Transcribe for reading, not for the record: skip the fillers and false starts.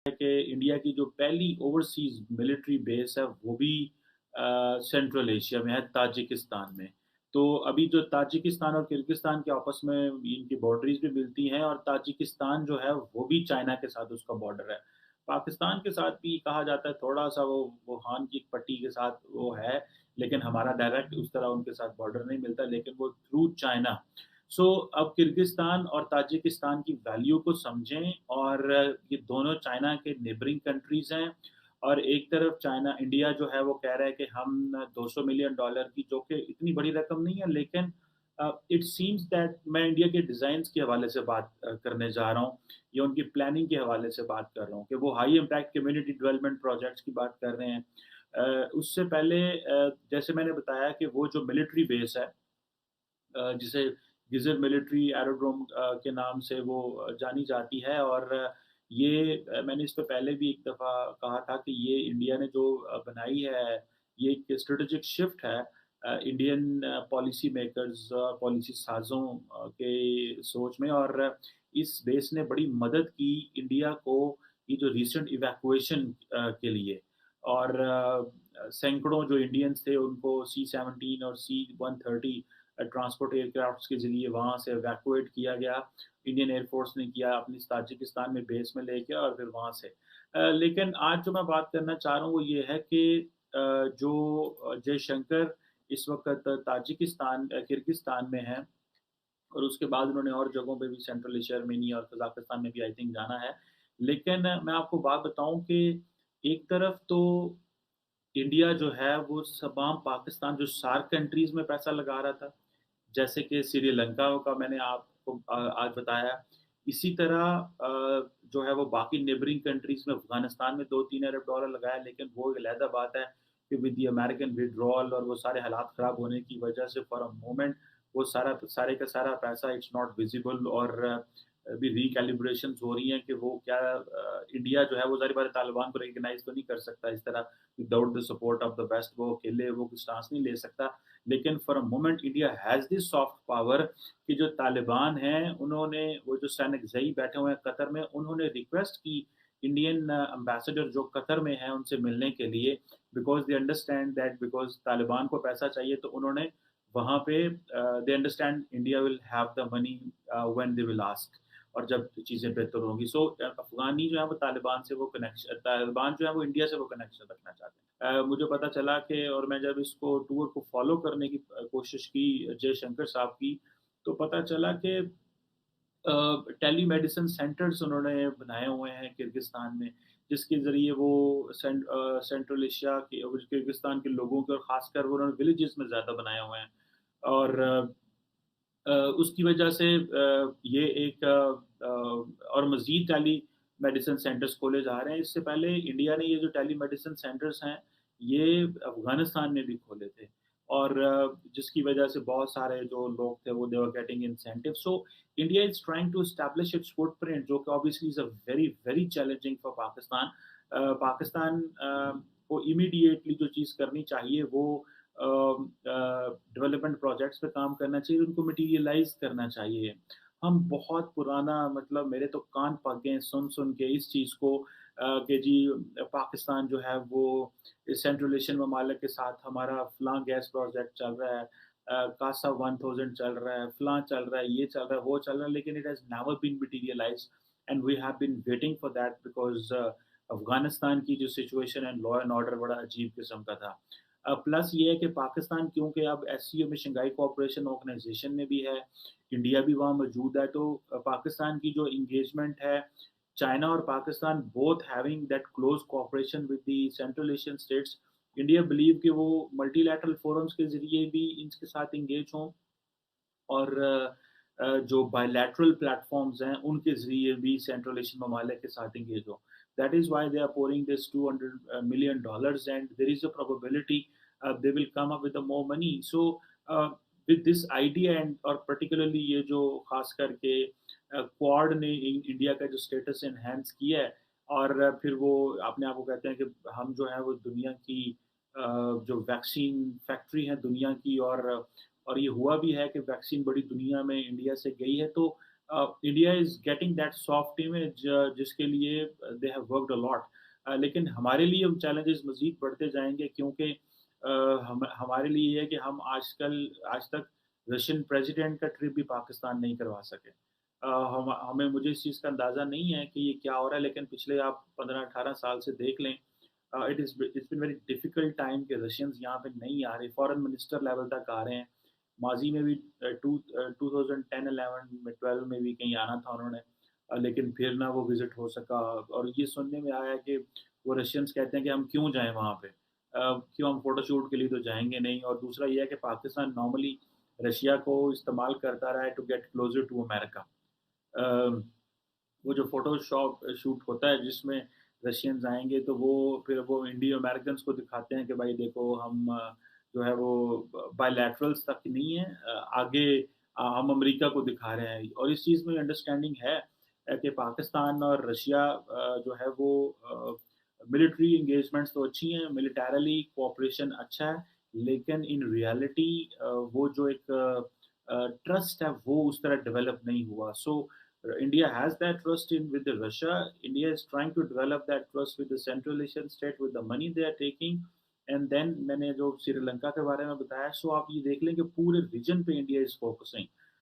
है कि इंडिया की जो पहली ओवरसीज मिलिट्री बेस है वो भी सेंट्रल एशिया में है, ताजिकिस्तान में। तो अभी जो ताजिकिस्तान और किर्गिस्तान के आपस में इनकी बाउंड्रीज भी मिलती हैं, और ताजिकिस्तान जो है वो भी चाइना के साथ उसका बॉर्डर है। पाकिस्तान के साथ भी कहा जाता है थोड़ा सा, वो हान की एक पट्टी के साथ वो है, लेकिन हमारा डायरेक्ट उस तरह उनके साथ बॉर्डर नहीं मिलता, लेकिन वो थ्रू चाइना। सो अब किर्गिस्तान और ताजिकिस्तान की वैल्यू को समझें, और ये दोनों चाइना के नेबरिंग कंट्रीज हैं। और एक तरफ चाइना, इंडिया जो है वो कह रहा है कि हम $200 मिलियन की, जो कि इतनी बड़ी रकम नहीं है, लेकिन इट सीम्स दैट, मैं इंडिया के डिज़ाइंस के हवाले से बात करने जा रहा हूँ, या उनकी प्लानिंग के हवाले से बात कर रहा हूँ, कि वो high impact community development projects की बात कर रहे हैं। उससे पहले जैसे मैंने बताया कि वो जो मिलिट्री बेस है, जिसे गिज़र मिलिट्री एरोड्रोम के नाम से वो जानी जाती है। और ये मैंने इस पे पहले भी एक दफ़ा कहा था कि ये इंडिया ने जो बनाई है, ये एक स्ट्रेटेजिक शिफ्ट है इंडियन पॉलिसी मेकर्स, पॉलिसी साज़ों के सोच में। और इस बेस ने बड़ी मदद की इंडिया को, ये जो रीसेंट इवैक्यूएशन के लिए। और सैकड़ों जो इंडियंस थे उनको C-17 और C-130 ट्रांसपोर्ट एयरक्राफ्ट्स के ज़रिए वहाँ से इवैक्यूएट किया गया। इंडियन एयरफोर्स ने किया, अपनी ताजिकिस्तान में बेस में ले गया, और फिर वहाँ से लेकिन आज जो मैं बात करना चाह रहा हूँ वो ये है कि जो जयशंकर इस वक्त ताजिकिस्तान किर्गिस्तान में है, और उसके बाद उन्होंने और जगहों पे भी, सेंट्रल एशिया, आर्मेनिया और कजाकिस्तान में भी आई थिंक जाना है। लेकिन मैं आपको बात बताऊं कि एक तरफ तो इंडिया जो है वो तमाम पाकिस्तान जो सार्क कंट्रीज में पैसा लगा रहा था, जैसे कि श्रीलंका का मैंने आपको आज बताया। इसी तरह जो है वो बाकी नेबरिंग कंट्रीज में, अफगानिस्तान में 2-3 अरब डॉलर लगाया, लेकिन वो एक अलहदा बात है कि विद द अमेरिकन विड्रॉल और वो सारे हालात ख़राब होने की वजह से फॉर अ मोमेंट वो सारे का सारा पैसा इट्स नॉट विजिबल। और अभी रिकैलिब्रेशन हो रही हैं कि वो क्या, इंडिया जो है वो ज़ाहिर बात है तालिबान को रिकग्नाइज तो नहीं कर सकता इस तरह, without the support of the west वो अकेले वो स्टांस नहीं ले सकता। लेकिन for a moment India has this soft power कि जो तालिबान हैं उन्होंने, वो जो सैनिक जई बैठे हुए हैं कतर में, उन्होंने रिक्वेस्ट की इंडियन एम्बेसडर जो कतर में हैं उनसे मिलने के लिए, because they understand that, because Taliban को पैसा चाहिए, तो उन्होंने वहाँ पे, they understand India will have the money when they will ask, और जब चीज़ें बेहतर होंगी। सो अफगानी जो है वो तालिबान से वो कनेक्शन, तालिबान जो है वो इंडिया से वो कनेक्शन रखना चाहते हैं। मुझे पता चला कि, और मैं जब इसको टूर को फॉलो करने की कोशिश की जयशंकर साहब की, तो पता चला कि टेली मेडिसिन सेंटर्स उन्होंने बनाए हुए हैं किर्गिस्तान में, जिसके ज़रिए वो सेंट्रल एशिया के और किर्गिस्तान के लोगों के, और ख़ासकर वो उन्होंने विलेजेस में ज़्यादा बनाए हुए हैं। और उसकी वजह से ये एक और मज़ीद टेली मेडिसिन सेंटर्स खोले जा रहे हैं। इससे पहले इंडिया ने ये जो टेली मेडिसिन सेंटर्स हैं, ये अफ़गानिस्तान में भी खोले थे, और जिसकी वजह से बहुत सारे जो लोग थे वो they were getting incentive. So India is trying to establish its footprint, जो कि obviously is a very, very challenging for Pakistan. Pakistan को इमीडिएटली जो चीज़ करनी चाहिए वो डेवलपमेंट प्रोजेक्ट्स पे काम करना चाहिए, उनको मटीरियलाइज़ करना चाहिए। हम बहुत पुराना, मतलब मेरे तो कान पक गए हैं सुन-सुन के इस चीज़ को, कि जी पाकिस्तान जो है वो सेंट्रल एशियन ममालिक के साथ हमारा फ़लाँ गैस प्रोजेक्ट चल रहा है, कासा 1000 चल रहा है, फ़लाँ चल रहा है, ये चल रहा है, वो चल रहा है, लेकिन it has never been materialised, and we have been waiting for that, because Afghanistan की जो सिचुएशन है, लॉ एंड ऑर्डर बड़ा अजीब किस्म का था। प्लस ये है कि पाकिस्तान क्योंकि अब एससीओ में, शंघाई कोऑपरेशन ऑर्गेनाइजेशन में भी है, इंडिया भी वहाँ मौजूद है, तो पाकिस्तान की जो इंगेजमेंट है, चाइना और Pakistan both having that close cooperation with the central Asian states, India believe कि वो मल्टीलैटरल फोरम्स के ज़रिए भी इनके साथ एंगेज हों, और जो बायलैटरल प्लेटफॉर्म्स हैं उनके ज़रिए भी सेंट्रल एशियन ममालिक के साथ एंगेज हो। That is why they are pouring this $200 million, and there is a probability they will come up with a more money. So with this idea, and और particularly ये जो खास करके क्वाड ने इंडिया का जो स्टेटस एनहेंस किया है, और फिर वो अपने आप को कहते हैं कि हम जो है वो दुनिया की जो वैक्सीन फैक्ट्री है दुनिया की, और ये हुआ भी है कि वैक्सीन बड़ी दुनिया में इंडिया से गई है। तो India is getting that soft image جس کے لیے دے ہیو ورکڈ الاٹ. لیکن ہمارے لیے چیلنجز مزید بڑھتے جائیں گے کیونکہ ہمارے لیے یہ ہے کہ ہم آج تک رشین پریزیڈنٹ کا ٹرپ بھی پاکستان نہیں کروا سکے. ہمیں مجھے اس چیز کا اندازہ نہیں ہے کہ یہ کیا ہو رہا ہے لیکن پچھلے آپ 15-18 سال سے دیکھ لیں it's been very difficult time کہ رشینز یہاں پہ نہیں آ رہے. فارن منسٹر لیول تک آ رہے ہیں. ماضی میں بھی 2010-11 میں 12 میں بھی کہیں آنا تھا انہوں نے لیکن پھر نہ وہ وزٹ ہو سکا. اور یہ سننے میں آیا کہ وہ رشینس کہتے ہیں کہ ہم کیوں جائیں وہاں پہ, کیوں ہم فوٹو شوٹ کے لیے تو جائیں گے نہیں. اور دوسرا یہ ہے کہ پاکستان نارملی رشیا کو استعمال کرتا رہا ہے to get closer to America. وہ جو فوٹو شوٹ ہوتا ہے جس میں رشینز آئیں گے تو وہ پھر وہ انڈین امیرکنس کو دکھاتے ہیں کہ بھائی دیکھو ہم جو ہے وہ بائی لیٹرلس تک نہیں ہے, آگے ہم امریکہ کو دکھا رہے ہیں. اور اس چیز میں انڈرسٹینڈنگ ہے کہ پاکستان اور رشیا جو ہے وہ ملٹری انگیجمنٹس تو اچھی ہیں, ملیٹیرلی کوآپریشن اچھا ہے, لیکن ان ریالٹی وہ جو ایک ٹرسٹ ہے وہ اس طرح ڈیولپ نہیں ہوا. سو India has that trust in with the Russia. India is trying to develop that trust with the Central Asian state with the money they are taking. And then میں نے جو سری لنکا کے بارے میں بتایا سو آپ یہ دیکھ لیں کہ پورے ریجن پہ انڈیا از فوکسنگ.